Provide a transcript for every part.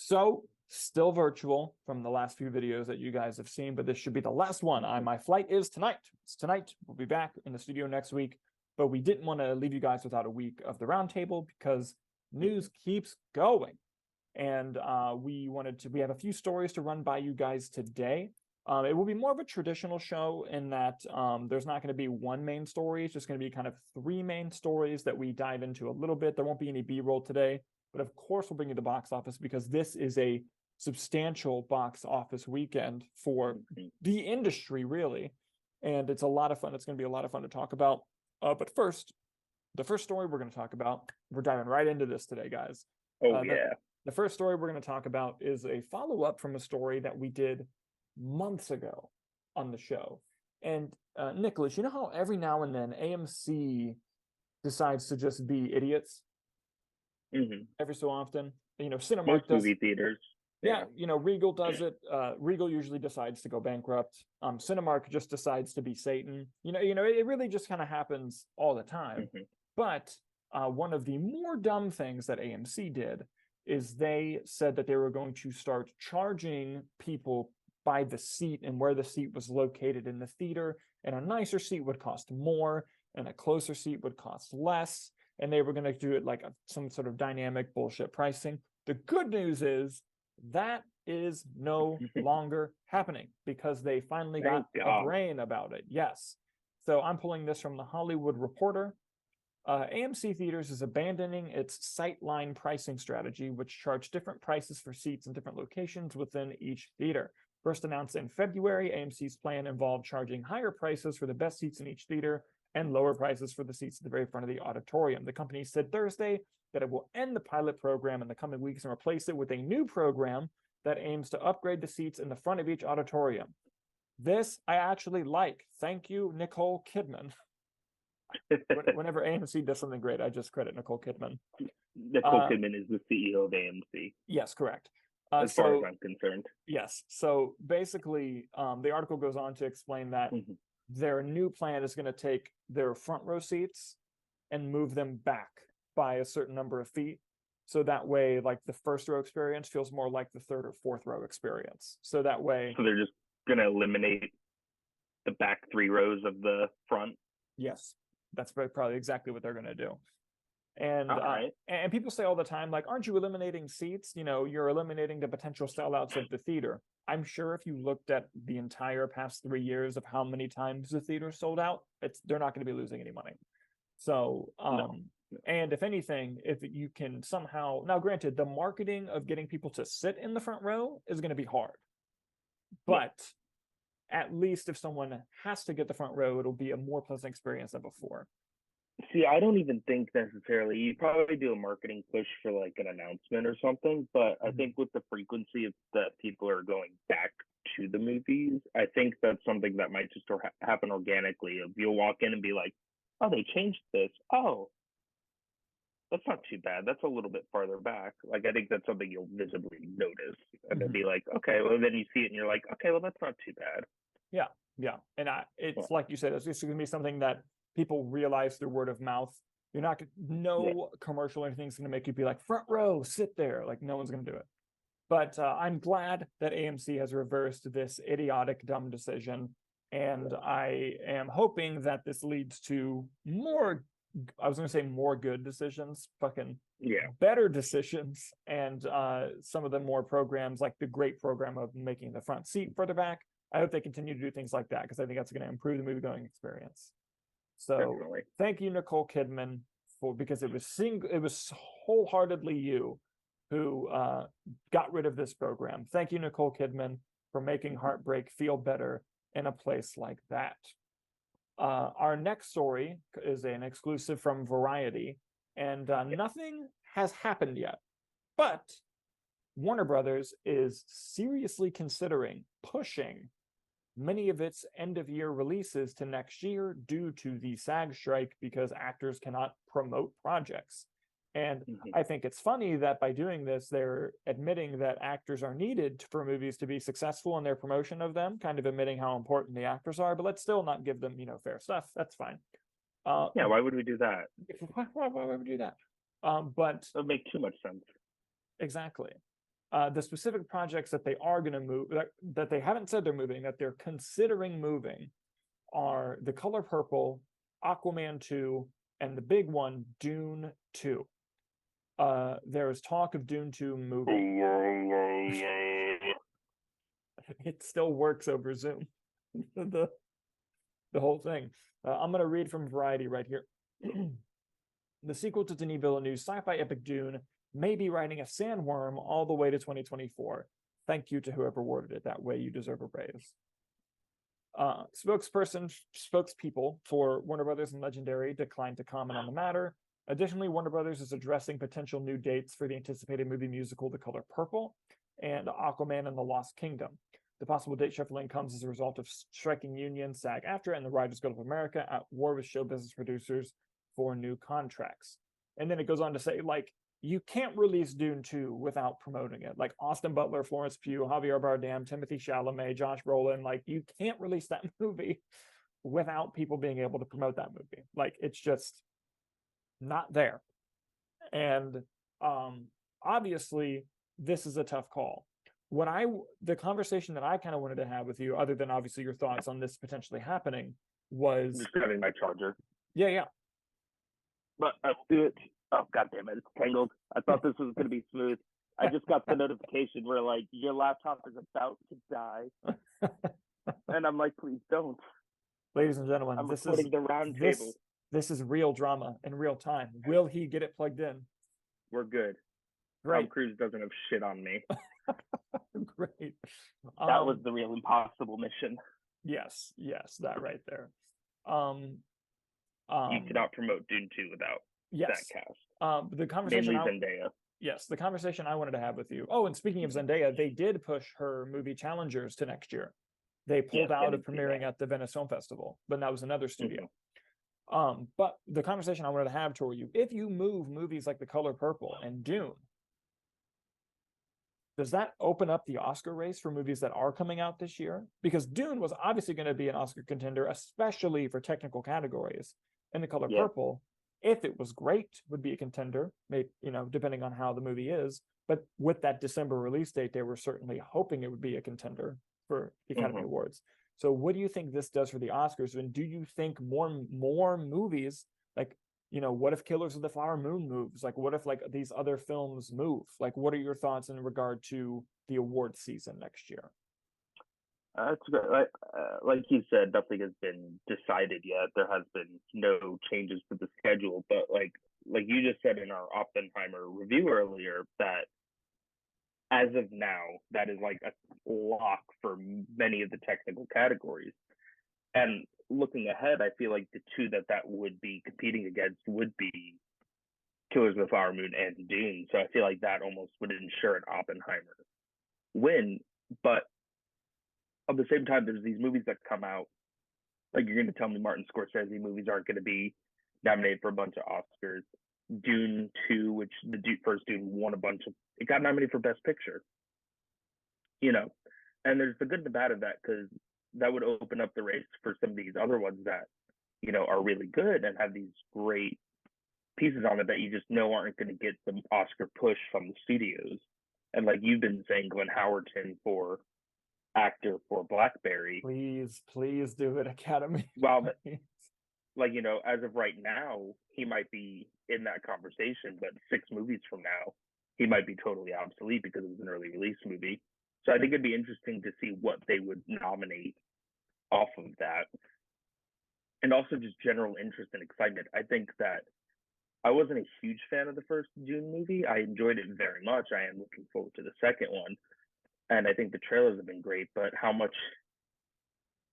So, still virtual from the last few videos that you guys have seen, but this should be the last one. My flight is tonight. It's tonight. We'll be back in the studio next week, but we didn't want to leave you guys without a week of the roundtable because news keeps going. And we have a few stories to run by you guys today. It will be more of a traditional show in that there's not going to be one main story. It's just going to be kind of three main stories that we dive into a little bit. There won't be any B-roll today, but of course we'll bring you the box office because this is a substantial box office weekend for the industry, really. And it's a lot of fun. It's going to be a lot of fun to talk about. But first, the first story we're going to talk about, we're diving right into this today, guys. The first story we're going to talk about is a follow-up from a story that we did months ago on the show. And Nicholas, you know how every now and then AMC decides to just be idiots? Every so often. You know, Cinemark Most does. movie theaters. Yeah, you know, Regal does it. Regal usually decides to go bankrupt. Cinemark just decides to be Satan. You know, it really just kind of happens all the time. But one of the more dumb things that AMC did is they said that they were going to start charging people by the seat and where the seat was located in the theater. And a nicer seat would cost more, and a closer seat would cost less. And they were going to do it like some sort of dynamic bullshit pricing. The good news is that is no longer happening because they finally got a brain about it. Yes. So I'm pulling this from the Hollywood Reporter. AMC Theaters is abandoning its sightline pricing strategy, which charged different prices for seats in different locations within each theater. First announced in February, AMC's plan involved charging higher prices for the best seats in each theater and lower prices for the seats at the very front of the auditorium. The company said Thursday that it will end the pilot program in the coming weeks and replace it with a new program that aims to upgrade the seats in the front of each auditorium. This I actually like. Thank you, Nicole Kidman. Whenever AMC does something great, I just credit Nicole Kidman. Nicole Kidman is the CEO of AMC. Yes, correct. As far as I'm concerned. Yes. So basically, the article goes on to explain that their new plan is going to take their front row seats and move them back by a certain number of feet. So that way, like the first row experience feels more like the third or fourth row experience. So that way. So they're just going to eliminate the back three rows of the front? Yes. That's probably exactly what they're going to do. And right. And people say all the time, like, aren't you eliminating seats? You know, you're eliminating the potential sellouts of the theater. I'm sure if you looked at the entire past 3 years of how many times the theater sold out, they're not going to be losing any money. So, and if anything, if you can somehow, now granted, the marketing of getting people to sit in the front row is going to be hard. But at least if someone has to get the front row, it'll be a more pleasant experience than before. See, I don't even think necessarily. You probably do a marketing push for like an announcement or something, but I think with the frequency of that people are going back to the movies, I think that's something that might just happen organically. You'll walk in and be like, oh, they changed this. Oh, that's not too bad. That's a little bit farther back. Like, I think that's something you'll visibly notice. And then be like, okay, well, then you see it and you're like, okay, well, that's not too bad. Yeah. And it's like you said, it's just going to be something that people realize through word of mouth. You're not commercial or anything's going to make you be like, front row, sit there. Like, no one's going to do it. But I'm glad that AMC has reversed this idiotic, dumb decision. And I am hoping that this leads to more, I was going to say more good decisions, better decisions. And some of the more programs, like the great program of making the front seat further back. I hope they continue to do things like that because I think that's going to improve the movie-going experience. So Definitely. Thank you, Nicole Kidman, because it was wholeheartedly you who got rid of this program. Thank you, Nicole Kidman, for making Heartbreak feel better in a place like that. Our next story is an exclusive from Variety, and nothing has happened yet, but Warner Brothers is seriously considering pushing many of its end-of-year releases to next year due to the SAG strike because actors cannot promote projects. And I think it's funny that by doing this, they're admitting that actors are needed for movies to be successful in their promotion of them, kind of admitting how important the actors are, but let's still not give them, fair stuff. That's fine. Why would we do that? Why would we do that? But it would make too much sense. Exactly. the specific projects that they are going to move, that they haven't said they're moving, that they're considering moving, are The Color Purple, Aquaman 2, and the big one, Dune 2. There's talk of Dune 2 moving. It still works over Zoom. the whole thing. I'm going to read from Variety right here. The sequel to Denis Villeneuve's sci-fi epic Dune may be riding a sandworm all the way to 2024. Thank you to whoever worded it that way. You deserve a raise. Spokespeople for Warner Brothers and Legendary declined to comment on the matter. Additionally, Warner Brothers is addressing potential new dates for the anticipated movie musical The Color Purple and Aquaman and the Lost Kingdom. The possible date shuffling comes as a result of striking unions, SAG-AFTRA, and the Writers Guild of America at war with show business producers for new contracts. And then it goes on to say, like, you can't release Dune 2 without promoting it. Like Austin Butler, Florence Pugh, Javier Bardem, Timothy Chalamet, Josh Brolin, like you can't release that movie without people being able to promote that movie. Like it's just not there. And obviously this is a tough call. The conversation that I kind of wanted to have with you, other than obviously your thoughts on this potentially happening, was just grabbing my charger. Yeah. But let's do it. Oh, God damn it. It's tangled. I thought this was going to be smooth. I just got the notification where, like, your laptop is about to die. And I'm like, please don't. Ladies and gentlemen, I'm recording the Roundtable. This is real drama in real time. Will he get it plugged in? We're good. Great. Tom Cruise doesn't have shit on me. Great. That was the real impossible mission. Yes, that right there. You cannot promote Dune 2 without that cast. The conversation mainly Zendaya. Yes, the conversation I wanted to have with you. Oh, and speaking of Zendaya, they did push her movie Challengers to next year. They pulled out of premiering at the Venice Film Festival, but that was another studio. But the conversation I wanted to have toward you, if you move movies like The Color Purple and Dune, does that open up the Oscar race for movies that are coming out this year? Because Dune was obviously going to be an Oscar contender, especially for technical categories. And The Color Purple, if it was great, would be a contender, maybe, depending on how the movie is. But with that December release date, they were certainly hoping it would be a contender for the Academy Awards. So what do you think this does for the Oscars? And do you think more movies, like, what if Killers of the Flower Moon moves? Like, what if these other films move? Like, what are your thoughts in regard to the award season next year? That's good. Like you said, nothing has been decided yet. There has been no changes to the schedule, but like you just said in our Oppenheimer review earlier, that as of now, that is like a lock for many of the technical categories. And looking ahead, I feel like the two that would be competing against would be Killers of the Flower Moon and Dune. So I feel like that almost would ensure an Oppenheimer win. But at the same time, there's these movies that come out. Like, you're going to tell me Martin Scorsese movies aren't going to be nominated for a bunch of Oscars. Dune 2, which the first Dune won it got nominated for Best Picture. And there's the good and the bad of that, because that would open up the race for some of these other ones that, are really good and have these great pieces on it that you just know aren't going to get the Oscar push from the studios. And like you've been saying, Glenn Howerton for actor for Blackberry. Please do it, Academy. Well, as of right now, he might be in that conversation, but 6 movies from now, he might be totally obsolete because it was an early release movie. So I think it'd be interesting to see what they would nominate off of that. And also just general interest and excitement. I think that I wasn't a huge fan of the first Dune movie. I enjoyed it very much. I am looking forward to the second one. And I think the trailers have been great, but how much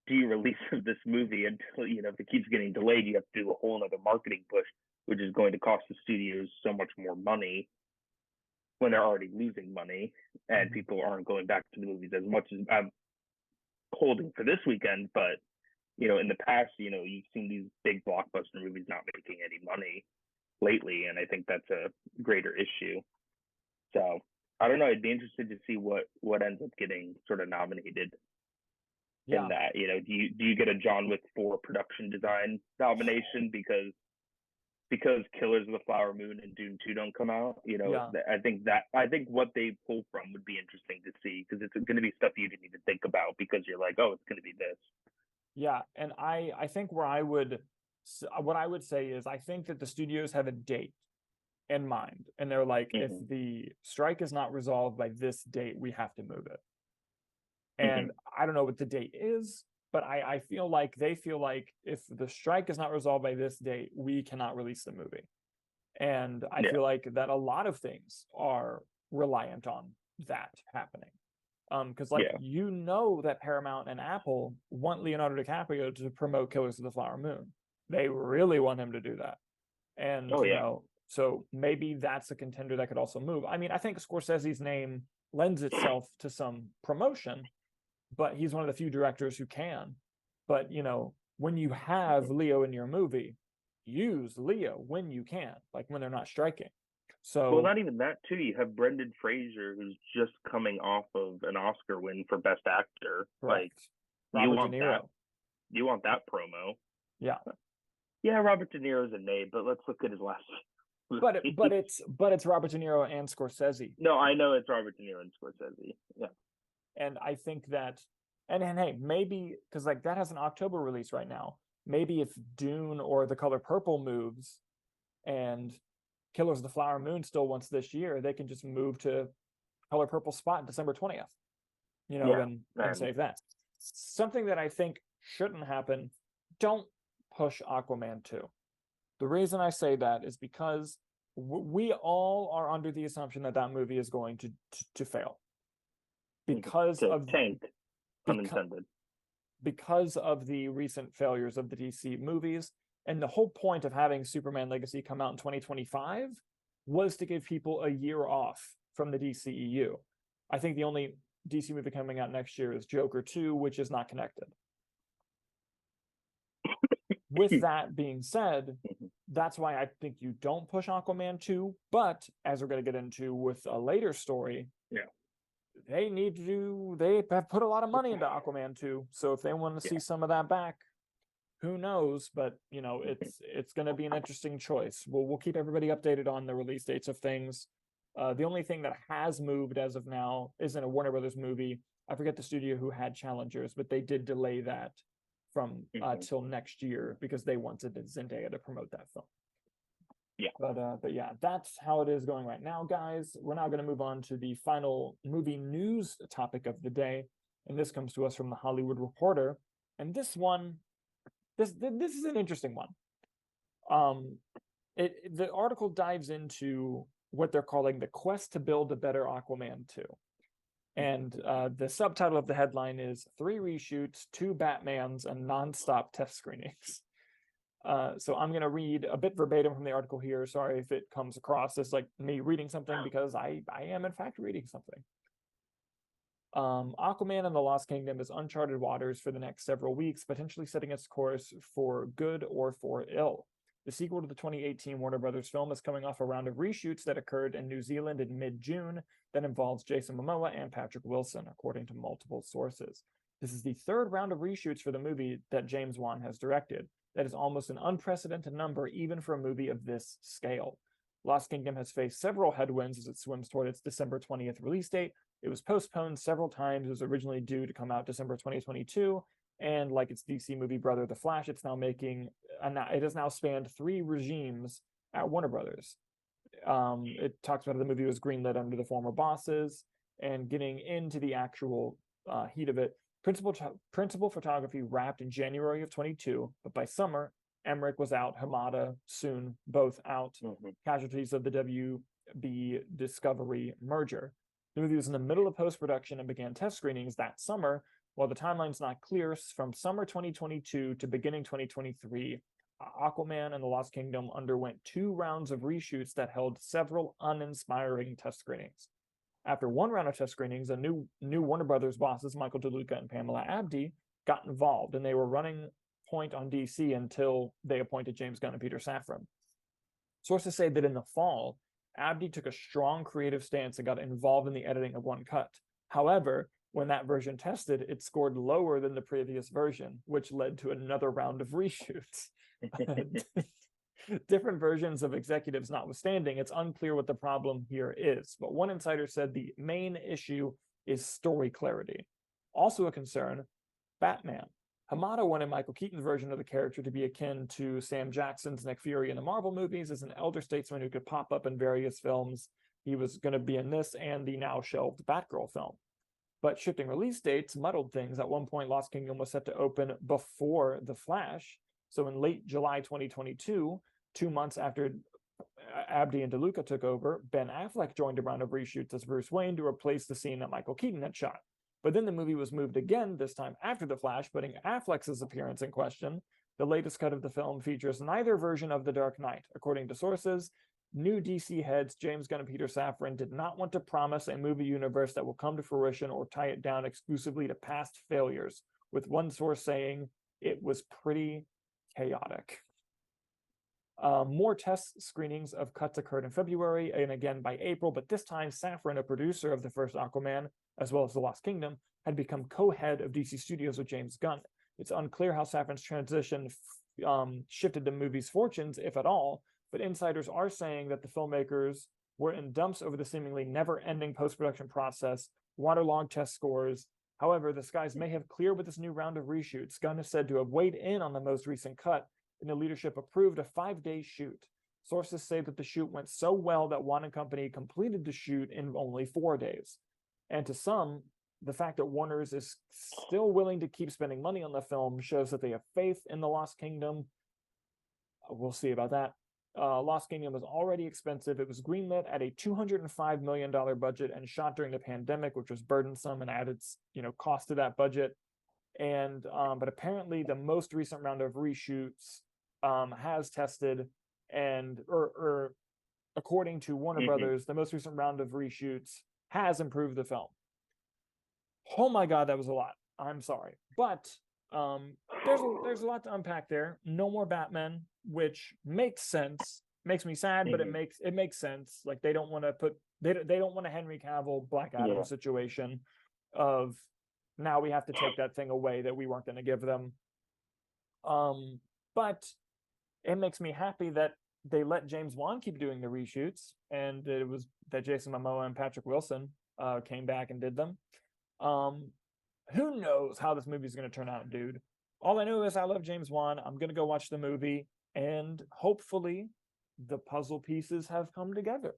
do you release of this movie until, if it keeps getting delayed, you have to do a whole other marketing push, which is going to cost the studios so much more money when they're already losing money and people aren't going back to the movies as much as I'm holding for this weekend. But, in the past, you've seen these big blockbuster movies not making any money lately. And I think that's a greater issue. So I don't know. I'd be interested to see what ends up getting sort of nominated in that. Do you get a John Wick 4 production design nomination because because Killers of the Flower Moon and Dune 2 don't come out, Yeah. I think what they pull from would be interesting to see, because it's going to be stuff you didn't even think about, because you're like, oh, it's going to be this. Yeah, and I think what I would say is I think that the studios have a date in mind, and they're like, if the strike is not resolved by this date, we have to move it. And I don't know what the date is, but I feel like they feel like if the strike is not resolved by this date, we cannot release the movie. And I feel like that a lot of things are reliant on that happening. Because that Paramount and Apple want Leonardo DiCaprio to promote Killers of the Flower Moon. They really want him to do that. And so maybe that's a contender that could also move. I mean, I think Scorsese's name lends itself to some promotion, but he's one of the few directors who can. But when you have Leo in your movie, use Leo when you can, like when they're not striking. So, well, not even that too. You have Brendan Fraser, who's just coming off of an Oscar win for Best Actor. Correct. Like, Robert De Niro. You want that promo? Yeah. Yeah, Robert De Niro's a name, but let's look at his last. But it's Robert De Niro and Scorsese. No, I know it's Robert De Niro and Scorsese. Yeah. And I think that, and hey, maybe because like that has an October release right now. Maybe if Dune or The Color Purple moves, and Killers of the Flower Moon still wants this year, they can just move to Color Purple spot December 20th. And save that. Something that I think shouldn't happen, don't push Aquaman 2. The reason I say that is because we all are under the assumption that that movie is going to fail. Because of tank, unintended. Because of the recent failures of the DC movies. And the whole point of having Superman Legacy come out in 2025 was to give people a year off from the DCEU. I think the only DC movie coming out next year is Joker 2, which is not connected. With that being said, that's why I think you don't push Aquaman 2. But as we're going to get into with a later story, they have put a lot of money into Aquaman 2. So if they want to see some of that back, who knows? But it's going to be an interesting choice. We'll keep everybody updated on the release dates of things. The only thing that has moved as of now isn't a Warner Brothers movie. I forget the studio who had Challengers, but they did delay that from till next year because they wanted Zendaya to promote that film. Yeah. But yeah, that's how it is going right now, guys. We're now going to move on to the final movie news topic of the day, and this comes to us from the Hollywood Reporter. And this one, this is an interesting one. The article dives into what they're calling the quest to build a better Aquaman 2. And the subtitle of the headline is 3 reshoots, 2 Batmans, and nonstop test screenings. So I'm going to read a bit verbatim from the article here. Sorry if it comes across as like me reading something, because I am in fact reading something. Aquaman and the Lost Kingdom is uncharted waters for the next several weeks, potentially setting its course for good or for ill. The sequel to the 2018 Warner Brothers film is coming off a round of reshoots that occurred in New Zealand in mid-June that involves Jason Momoa and Patrick Wilson, according to multiple sources. This is the 3rd round of reshoots for the movie that James Wan has directed. That is almost an unprecedented number, even for a movie of this scale. Lost Kingdom has faced several headwinds as it swims toward its December 20th release date. It was postponed several times. It was originally due to come out December 2022. And like its DC movie brother, The Flash, it has now spanned 3 regimes at Warner Brothers. It talks about how the movie was greenlit under the former bosses, and getting into the actual heat of it. Principal photography wrapped in January of 22, but by summer, Emmerich was out, Hamada soon, both out, casualties of the WB Discovery merger. The movie was in the middle of post-production and began test screenings that summer. While the timeline's not clear, from summer 2022 to beginning 2023, Aquaman and the Lost Kingdom underwent 2 rounds of reshoots that held several uninspiring test screenings. After 1 round of test screenings, a new Warner Brothers bosses, Michael DeLuca and Pamela Abdy, got involved, and they were running point on DC until they appointed James Gunn and Peter Safran. Sources say that in the fall, Abdy took a strong creative stance and got involved in the editing of one cut. However, when that version tested, it scored lower than the previous version, which led to another round of reshoots. Different versions of executives notwithstanding, it's unclear what the problem here is. But one insider said the main issue is story clarity. Also a concern, Batman. Hamada wanted Michael Keaton's version of the character to be akin to Sam Jackson's Nick Fury in the Marvel movies as an elder statesman who could pop up in various films. He was going to be in this and the now shelved Batgirl film. But shifting release dates muddled things. At one point, Lost Kingdom was set to open before The Flash. So in late July 2022, 2 months after Abdi and DeLuca took over, Ben Affleck joined a round of reshoots as Bruce Wayne to replace the scene that Michael Keaton had shot. But then the movie was moved again, this time after The Flash, putting Affleck's appearance in question. The latest cut of the film features neither version of The Dark Knight. According to sources, new DC heads James Gunn and Peter Safran did not want to promise a movie universe that will come to fruition or tie it down exclusively to past failures, with one source saying it was pretty chaotic. More test screenings of cuts occurred in February and again by April, but this time Safran, a producer of the first Aquaman, as well as The Lost Kingdom, had become co-head of DC Studios with James Gunn. It's unclear how Safran's transition shifted the movie's fortunes, if at all, but insiders are saying that the filmmakers were in dumps over the seemingly never-ending post-production process, waterlogged test scores. However, the skies may have cleared with this new round of reshoots. Gunn is said to have weighed in on the most recent cut, and the leadership approved a 5-day shoot. Sources say that the shoot went so well that Warner Company completed the shoot in only 4 days. And to some, the fact that Warner's is still willing to keep spending money on the film shows that they have faith in the Lost Kingdom. We'll see about that. Lost Kingdom was already expensive. It was greenlit at a $205 million budget and shot during the pandemic, which was burdensome and added, cost to that budget. And but apparently the most recent round of reshoots has tested or according to Warner Brothers, the most recent round of reshoots has improved the film. Oh my God, that was a lot. I'm sorry, but there's a lot to unpack there. No more Batman, which makes sense. Makes me sad, but it makes sense. Like they don't want a Henry Cavill Black Adam situation of now we have to take that thing away that we weren't going to give them. But it makes me happy that they let James Wan keep doing the reshoots, and it was that Jason Momoa and Patrick Wilson came back and did them. Who knows how this movie is going to turn out, dude? All I know is I love James Wan. I'm going to go watch the movie, and hopefully the puzzle pieces have come together.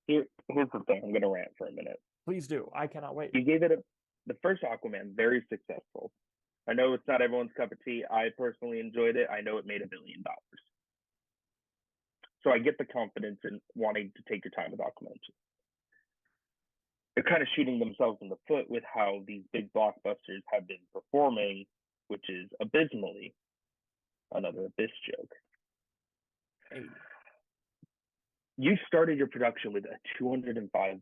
Here's the thing. I'm going to rant for a minute. Please do. I cannot wait. You gave it the first Aquaman, very successful. I know it's not everyone's cup of tea. I personally enjoyed it. I know it made $1 billion. So I get the confidence in wanting to take your time with Aquaman. They're kind of shooting themselves in the foot with how these big blockbusters have been performing, which is abysmally. Another Abyss joke. Hey. You started your production with a $205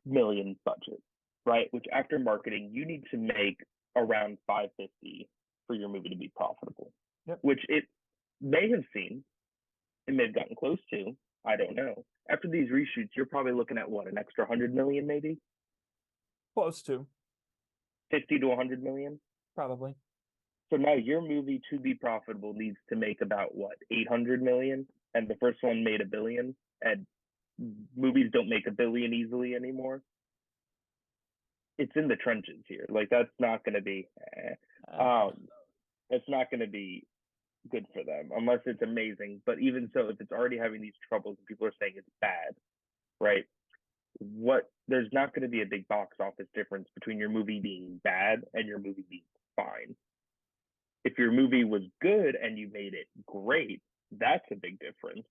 million budget, right? Which after marketing, you need to make around $550 for your movie to be profitable. Yep. Which it may have seen, it may have gotten close to. I don't know. After these reshoots, you're probably looking at what, an extra 100 million, maybe? Close to 50 to 100 million, probably. So now your movie to be profitable needs to make about what, 800 million, and the first one made $1 billion, and movies don't make $1 billion easily anymore. It's in the trenches here. Like that's not going to be. It's not going to be good for them unless it's amazing. But even so, if it's already having these troubles and people are saying it's bad, right? There's not going to be a big box office difference between your movie being bad and your movie being fine. If your movie was good and you made it great, that's a big difference.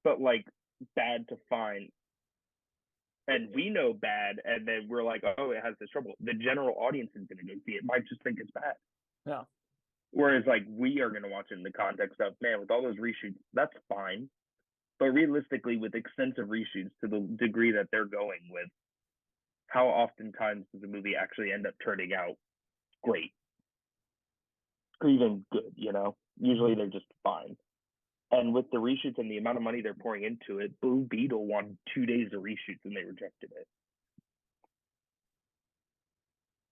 But like bad to fine, and we know bad, and then we're like, oh, it has this trouble. The general audience is going to go see it, might just think it's bad. Yeah. Whereas like we are going to watch it in the context of, man, with all those reshoots, that's fine. But realistically, with extensive reshoots to the degree that they're going with, how oftentimes does a movie actually end up turning out great? Or even good, you know? Usually they're just fine. And with the reshoots and the amount of money they're pouring into it, Blue Beetle wanted 2 days of reshoots and they rejected it.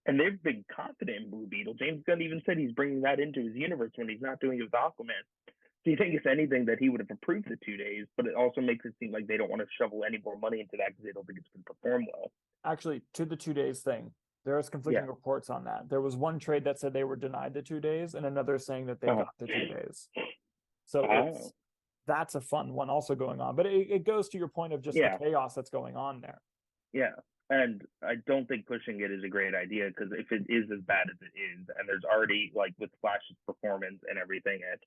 And they've been confident in Blue Beetle. James Gunn even said he's bringing that into his universe when he's not doing it with Aquaman. So you think, if anything, that he would have approved the 2 days, but it also makes it seem like they don't want to shovel any more money into that because they don't think it's going to perform well. Actually, to the 2 days thing, there's conflicting Yeah. reports on that. There was one trade that said they were denied the 2 days, and another saying that they got the 2 days. So that's a fun one also going on. But it goes to your point of just the chaos that's going on there. Yeah. And I don't think pushing it is a great idea, because if it is as bad as it is, and there's already, like, with Flash's performance and everything at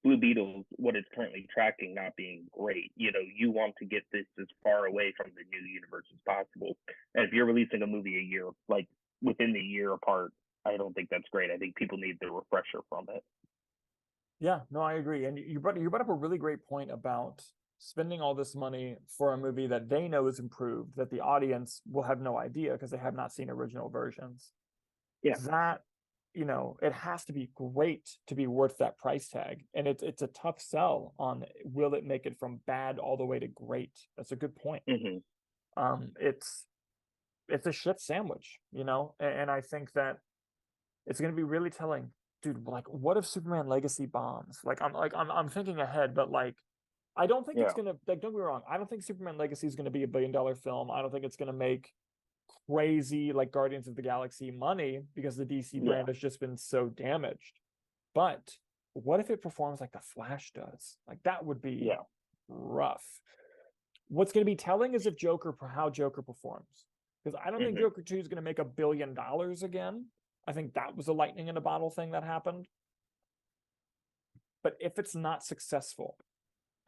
Blue Beetles, what it's currently tracking not being great, you want to get this as far away from the new universe as possible. And if you're releasing a movie a year, like within the year apart, I don't think that's great. I think people need the refresher from it. Yeah, no, I agree. And you brought up a really great point about spending all this money for a movie that they know is improved, that the audience will have no idea because they have not seen original versions. Yeah. That, it has to be great to be worth that price tag. And it's a tough sell on, will it make it from bad all the way to great? That's a good point. It's a shit sandwich, and I think that it's going to be really telling. Dude, like, what if Superman Legacy bombs? I'm thinking ahead, but I don't think it's gonna, don't get me wrong, I don't think Superman Legacy is gonna be $1 billion film. I don't think it's gonna make crazy like Guardians of the Galaxy money, because the DC brand has just been so damaged. But what if it performs like the Flash does? Like, that would be rough. What's gonna be telling is how Joker performs. Because I don't think Joker 2 is gonna make $1 billion again. I think that was a lightning in a bottle thing that happened. But if it's not successful,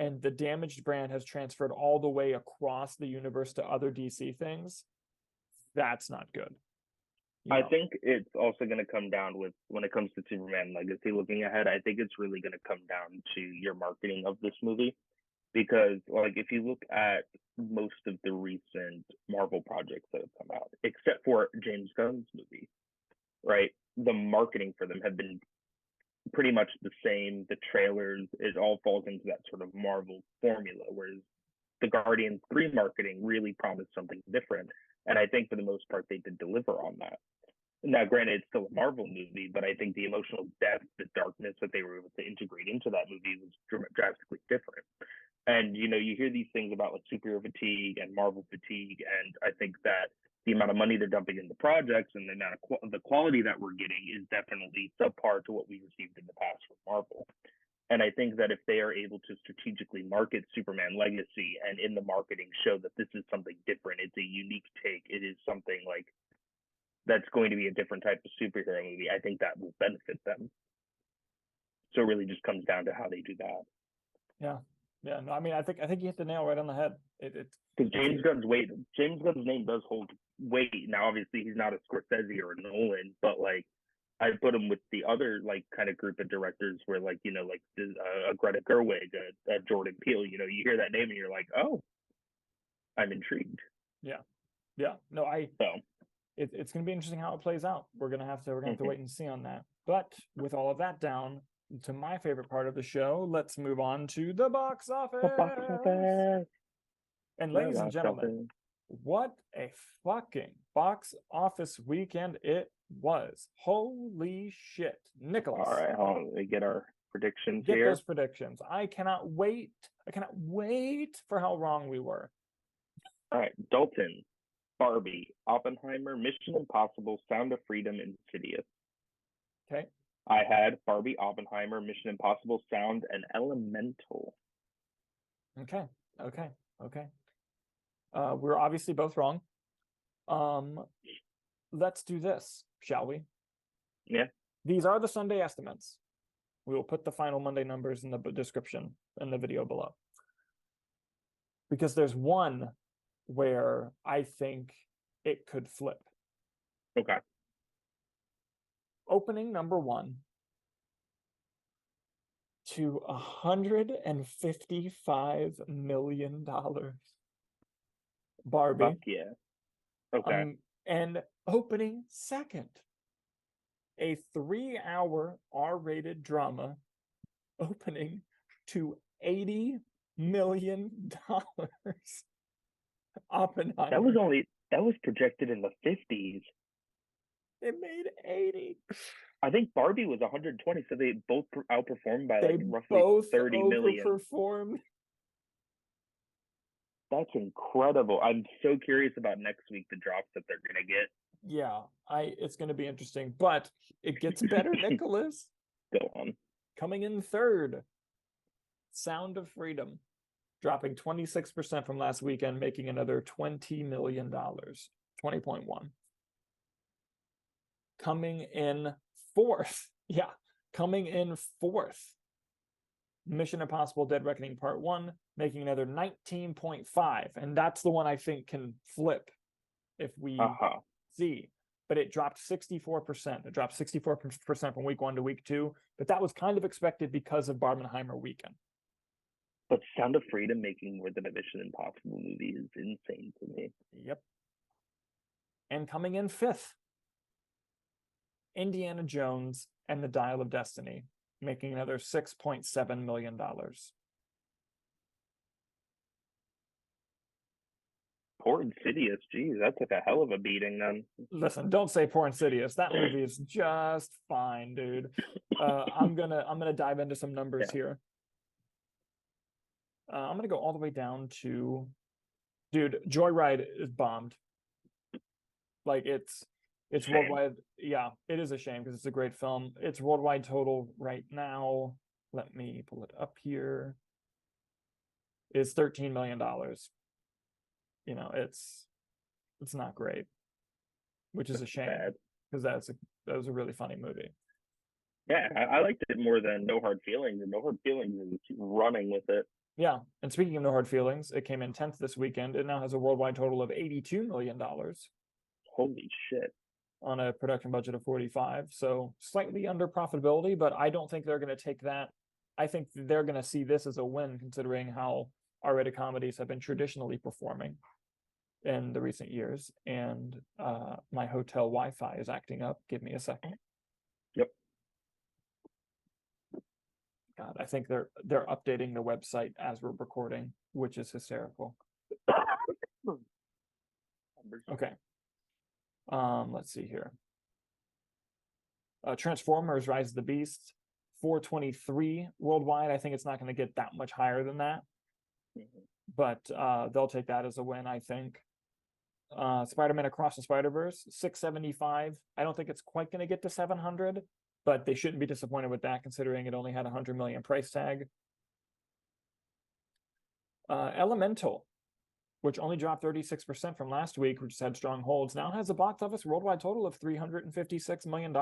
and the damaged brand has transferred all the way across the universe to other DC things, that's not good. I think it's also going to come down with, when it comes to Superman Legacy, looking ahead, I think it's really going to come down to your marketing of this movie. Because, like, if you look at most of the recent Marvel projects that have come out, except for James Gunn's movie, right? The marketing for them have been pretty much the same. The trailers, it all falls into that sort of Marvel formula, whereas the Guardians 3 marketing really promised something different. And I think for the most part, they did deliver on that. Now, granted, it's still a Marvel movie, but I think the emotional depth, the darkness that they were able to integrate into that movie was drastically different. And, you hear these things about like superhero fatigue and Marvel fatigue. And I think that the amount of money they're dumping in the projects and the amount of the quality that we're getting is definitely subpar to what we received in the past from Marvel. And I think that if they are able to strategically market Superman Legacy, and in the marketing show that this is something different, it's a unique take, it is something like that's going to be a different type of superhero movie, I think that will benefit them. So it really just comes down to how they do that. Yeah. No, I mean, I think you hit the nail right on the head. Because James Gunn's name does hold weight. Now, obviously, he's not a Scorsese or a Nolan, but like, I put him with the other like kind of group of directors where, like, like a Greta Gerwig, a Jordan Peele. You hear that name and you're like, oh, I'm intrigued. Yeah. No, it's going to be interesting how it plays out. We're gonna have to wait and see on that. But with all of that down, to my favorite part of the show, let's move on to the box office. And ladies and gentlemen, what a fucking box office weekend it was. Holy shit. Nicholas. All right, hold on. We get our predictions here. Get those predictions. I cannot wait for how wrong we were. All right, Dalton, Barbie, Oppenheimer, Mission Impossible, Sound of Freedom, Insidious. Okay. I had Barbie, Oppenheimer, Mission Impossible, Sound, and Elemental. Okay. We're obviously both wrong. Let's do this, shall we? Yeah. These are the Sunday estimates. We will put the final Monday numbers in the description in the video below. Because there's one where I think it could flip. Okay. Opening number 1 to $155 million. Barbie. Fuck yeah. Okay. And opening second, a 3-hour R-rated drama opening to $80 million. Oppenheimer. That was projected in the 50s. It made 80. I think Barbie was 120, so they both outperformed by like They roughly both 30 million. overperformed. That's incredible. I'm so curious about next week, the drops that they're gonna get. Yeah, it's going to be interesting, but it gets better, Nicholas. Go on. Coming in third, Sound of Freedom, dropping 26% from last weekend, making another $20 million, 20.1. Coming in fourth, Mission Impossible Dead Reckoning Part 1, making another 19.5. And that's the one I think can flip if we see. But it dropped 64%. It dropped 64% from week 1 to week 2. But that was kind of expected because of Barbenheimer weekend. But Sound of Freedom making more than a Mission Impossible movie is insane to me. Yep. And coming in fifth, Indiana Jones and the Dial of Destiny, making another $6.7 million. Poor Insidious, geez, that took a hell of a beating then. Listen, don't say poor Insidious. That movie is just fine, dude. I'm gonna dive into some numbers here. I'm gonna go all the way down to, dude, Joyride is bombed. Like it's worldwide. Yeah, it is a shame because it's a great film. Its worldwide total right now, let me pull it up here, is $13 million. You know, it's not great, which is a shame because that was a really funny movie. Yeah, I liked it more than No Hard Feelings, and No Hard Feelings is running with it. Yeah, and speaking of No Hard Feelings, it came in 10th this weekend. It now has a worldwide total of $82 million. Holy shit. On a production budget of 45, so slightly under profitability, but I don't think they're going to take that. I think they're going to see this as a win, considering how R-rated comedies have been traditionally performing in the recent years. And my hotel Wi-Fi is acting up. Give me a second. Yep. God, I think they're updating the website as we're recording, which is hysterical. Okay. Let's see here. Transformers Rise of the Beast, 423 worldwide. I think it's not going to get that much higher than that, but they'll take that as a win, I think. Spider-Man Across the Spider-Verse, 675. I don't think it's quite going to get to 700, but they shouldn't be disappointed with that, considering it only had a $100 million price tag. Elemental, which only dropped 36% from last week, which had strong holds, now has a box office worldwide total of $356 million.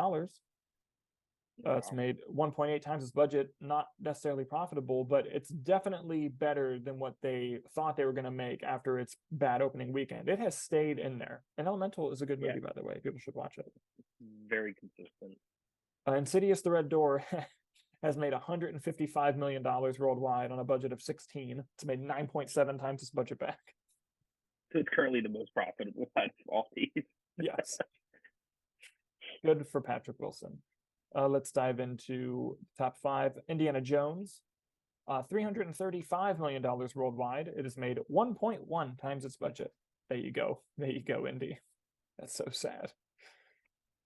It's made 1.8 times its budget, not necessarily profitable, but it's definitely better than what they thought they were going to make after its bad opening weekend. It has stayed in there. And Elemental is a good movie, by the way. People should watch it. Very consistent. Insidious The Red Door has made $155 million worldwide on a budget of 16. It's made 9.7 times its budget back. So it's currently the most profitable out of all these. Yes. Good for Patrick Wilson. Let's dive into top 5. Indiana Jones, $335 million worldwide. It has made 1.1 times its budget. There you go. There you go, Indy. That's so sad.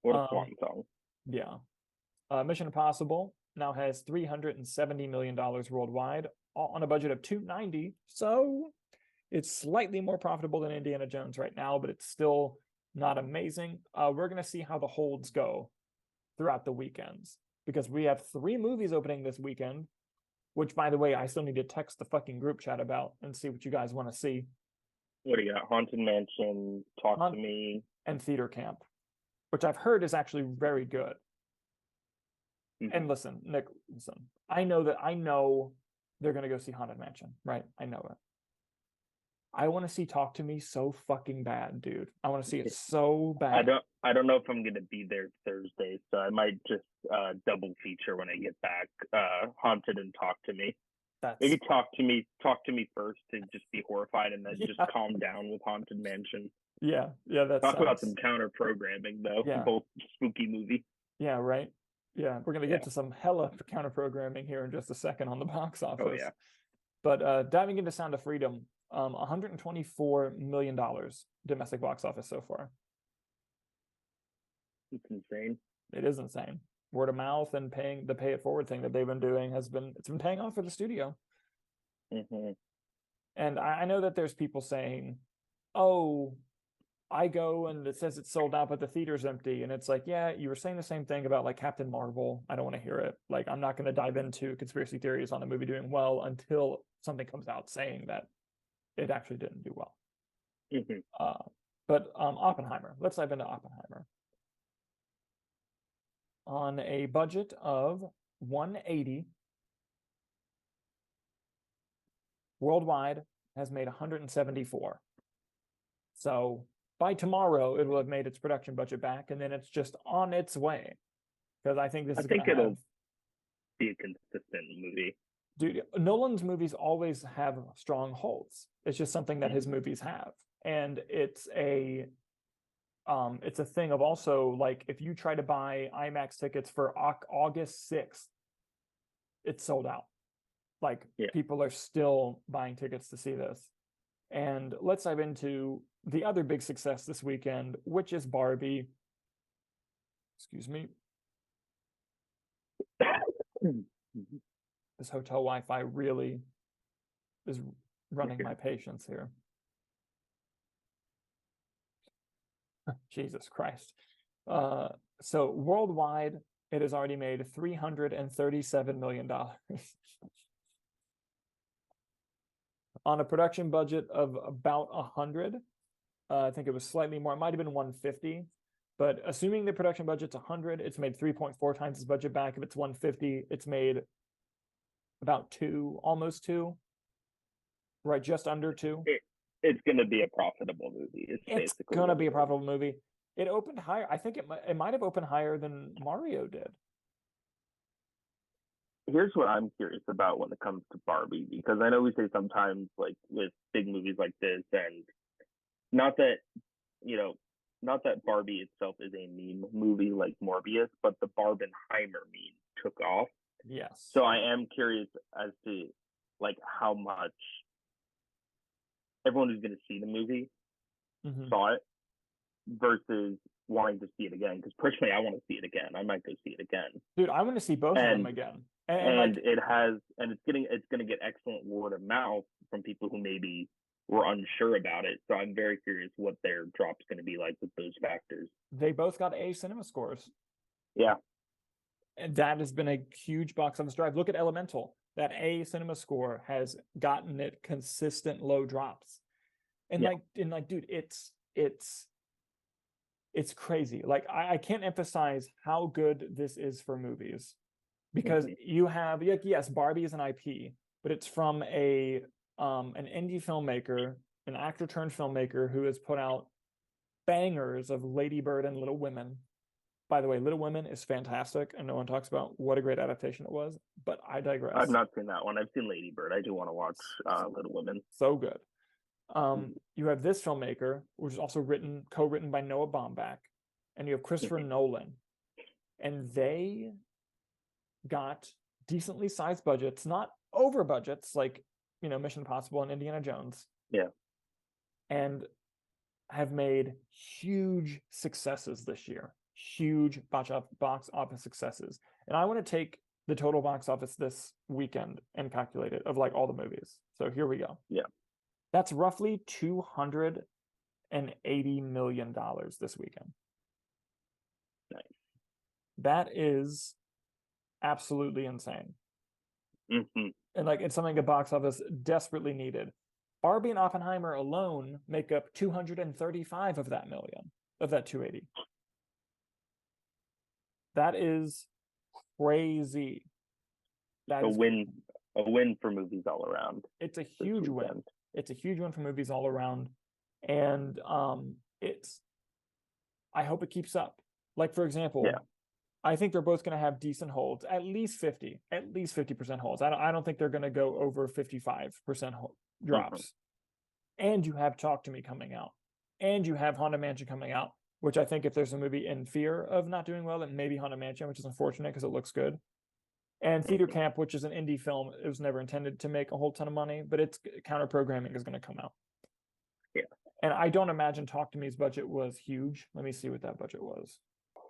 What a swan song. Yeah. Mission Impossible now has $370 million worldwide on a budget of 290. So it's slightly more profitable than Indiana Jones right now, but it's still not amazing. We're going to see how the holds go throughout the weekends, because we have 3 movies opening this weekend, which, by the way, I still need to text the fucking group chat about and see what you guys want to see. What do you got? Haunted Mansion, Talk to Me, and Theater Camp, which I've heard is actually very good. And listen, Nick, I know they're going to go see Haunted Mansion, right? I know it. I want to see Talk to Me so fucking bad, dude. I want to see it so bad. I don't know if I'm going to be there Thursday, so I might just double feature when I get back. Haunted and Talk to Me. Maybe Talk to Me first to just be horrified, and then just calm down with Haunted Mansion. Yeah, that's talk about some counter programming though. Yeah. Both spooky movie. Yeah, right. Yeah, we're gonna get to some hella counter programming here in just a second on the box office. Oh yeah. But diving into Sound of Freedom, $124 million domestic box office so far. It's insane. It is insane. Word of mouth and paying the pay it forward thing that they've been doing it's been paying off for the studio. And I know that there's people saying, oh, I go and it says it's sold out, but the theater's empty. And it's like, yeah, you were saying the same thing about like Captain Marvel. I don't want to hear it. Like, I'm not going to dive into conspiracy theories on a movie doing well until something comes out saying that it actually didn't do well. But Oppenheimer, let's dive into Oppenheimer. On a budget of 180, worldwide has made 174. So by tomorrow, it will have made its production budget back, and then it's just on its way. Because I think it'll be a consistent movie. Dude, Nolan's movies always have strongholds. It's just something that his movies have, and it's a thing of also, like, if you try to buy IMAX tickets for August 6th, it's sold out. Like, people are still buying tickets to see this. And let's dive into the other big success this weekend, which is Barbie. Excuse me. This hotel Wi-Fi really is running my patience here. Jesus Christ. So worldwide, it has already made $337 million. On a production budget of about 100. I think it was slightly more. It might have been 150. But assuming the production budget's 100, it's made 3.4 times its budget back. If it's 150, it's made about 2, almost 2. Right, just under 2. It's going to be a profitable movie. It's going to be a profitable movie. It opened higher. I think it might have opened higher than Mario did. Here's what I'm curious about when it comes to Barbie, because I know we say sometimes, like, with big movies like this, and not that Barbie itself is a meme movie like Morbius, but the Barbenheimer meme took off. Yes. So I am curious as to, like, how much everyone who's going to see the movie saw it versus wanting to see it again. Because personally, I want to see it again. I might go see it again. Dude, I want to see both of them again. And it's going to get excellent word of mouth from people who maybe were unsure about it. So I'm very curious what their drop's going to be like with those factors. They both got A cinema scores. Yeah. And that has been a huge box office drive. Look at Elemental. That A cinema score has gotten it consistent low drops. And dude, it's crazy. Like, I can't emphasize how good this is for movies, because you have, yes, Barbie is an IP, but it's from an indie filmmaker, an actor turned filmmaker who has put out bangers of Lady Bird and Little Women. By the way, Little Women is fantastic, and no one talks about what a great adaptation it was, but I digress. I've not seen that one. I've seen Lady Bird. I do want to watch Little Women. So good. You have this filmmaker, which is also co-written by Noah Baumbach, and you have Christopher Nolan. And they got decently sized budgets, not over budgets like, Mission Impossible and Indiana Jones. Yeah. And have made huge successes this year. Huge box office successes. And I want to take the total box office this weekend and calculate it of, like, all the movies. So here we go. Yeah. That's roughly $280 million this weekend. Nice. That is absolutely insane. And, like, it's something a box office desperately needed. Barbie and Oppenheimer alone make up 235 of that million, of that 280. That is crazy. A win for movies all around. It's a huge win. It's a huge win for movies all around. And I hope it keeps up. Like, for example, I think they're both going to have decent holds, at least 50% holds. I don't think they're going to go over 55% drops. And you have Talk to Me coming out. And you have Haunted Mansion coming out, which I think if there's a movie in fear of not doing well, then maybe Haunted Mansion, which is unfortunate because it looks good. And Theater Camp, which is an indie film. It was never intended to make a whole ton of money, but its counter programming is going to come out. Yeah. And I don't imagine Talk to Me's budget was huge. Let me see what that budget was.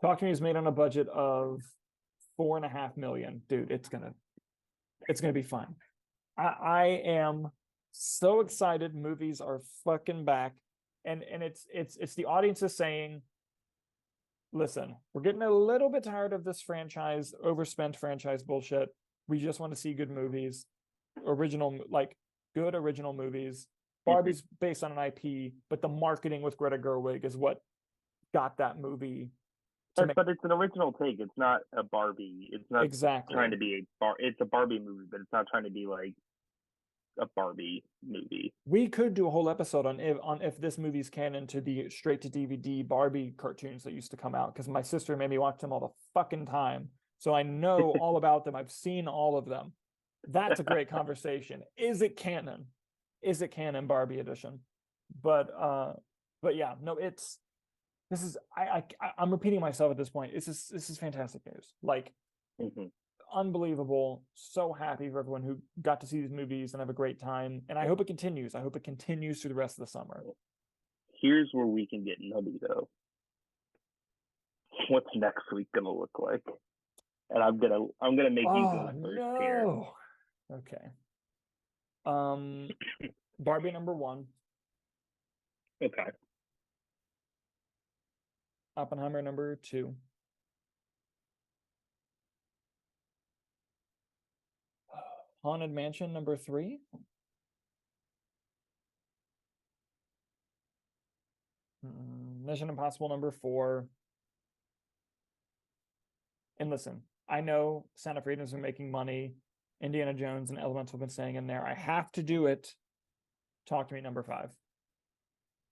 Talk to Me is made on a budget of 4.5 million. Dude, it's gonna be fun. I am so excited. Movies are fucking back. And it's the audiences saying, listen, we're getting a little bit tired of this franchise, overspent franchise bullshit. We just want to see good movies, good original movies. Barbie's based on an IP, but the marketing with Greta Gerwig is what got that movie. But it's an original take. It's not a Barbie. It's not exactly trying to be it's a Barbie movie, but it's not trying to be like a Barbie movie. We could do a whole episode on if this movie's canon to the straight to DVD Barbie cartoons that used to come out, because my sister made me watch them all the fucking time. So I know all about them. I've seen all of them. That's a great conversation. Is it canon? Is it canon Barbie edition? But yeah, no, I'm repeating myself at this point. This is fantastic news. Like, unbelievable. So happy for everyone who got to see these movies and have a great time. And I hope it continues. I hope it continues through the rest of the summer. Here's where we can get nutty though. What's next week gonna look like? And I'm gonna make you go first here. Okay. Barbie number 1. Okay. Oppenheimer number 2. Haunted Mansion number 3. Mission Impossible number 4. And listen, I know Sound of Freedom's been making money. Indiana Jones and Elemental have been staying in there. I have to do it. Talk to Me number 5.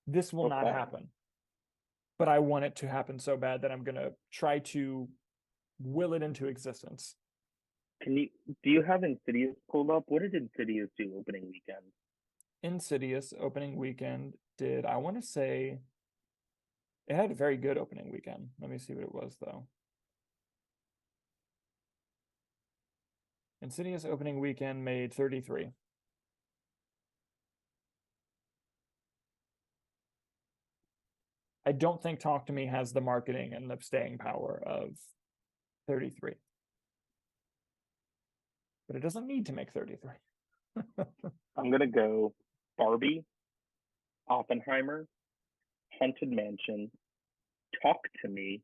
This will not happen. But I want it to happen so bad that I'm going to try to will it into existence. Do you have Insidious pulled up? What did Insidious do opening weekend? Insidious opening weekend did, I want to say, it had a very good opening weekend. Let me see what it was, though. Insidious opening weekend made 33. I don't think Talk to Me has the marketing and the staying power of 33. But it doesn't need to make 33. I'm going to go Barbie, Oppenheimer, Haunted Mansion, Talk to Me,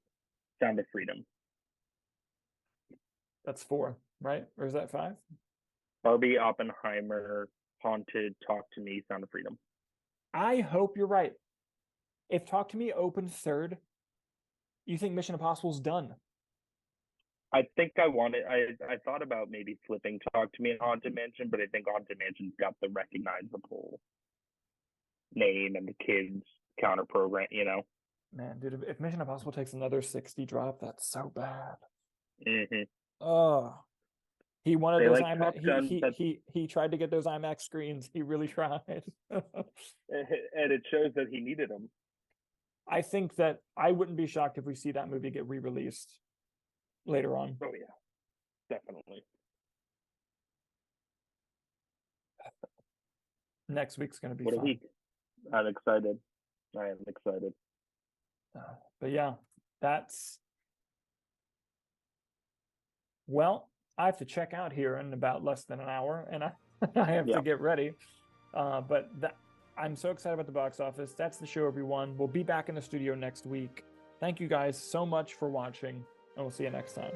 Sound of Freedom. That's 4, right? Or is that 5? Barbie, Oppenheimer, Haunted, Talk to Me, Sound of Freedom. I hope you're right. If Talk to Me opened 3rd, you think Mission Impossible's done? I think I thought about maybe flipping Talk to Me and Haunted Mansion, but I think Haunted Mansion's got the recognizable name and the kids counter program, you know? Man, dude, if Mission Impossible takes another 60 drop, that's so bad. He wanted those IMAX. He tried to get those IMAX screens. He really tried. And it shows that he needed them. I think that I wouldn't be shocked if we see that movie get re-released later on. Oh yeah, definitely. Next week's going to be what fun. A week. I'm excited. I am excited. But yeah, well, I have to check out here in about less than an hour, and I have to get ready. But I'm so excited about the box office. That's the show, everyone. We'll be back in the studio next week. Thank you guys so much for watching, and we'll see you next time.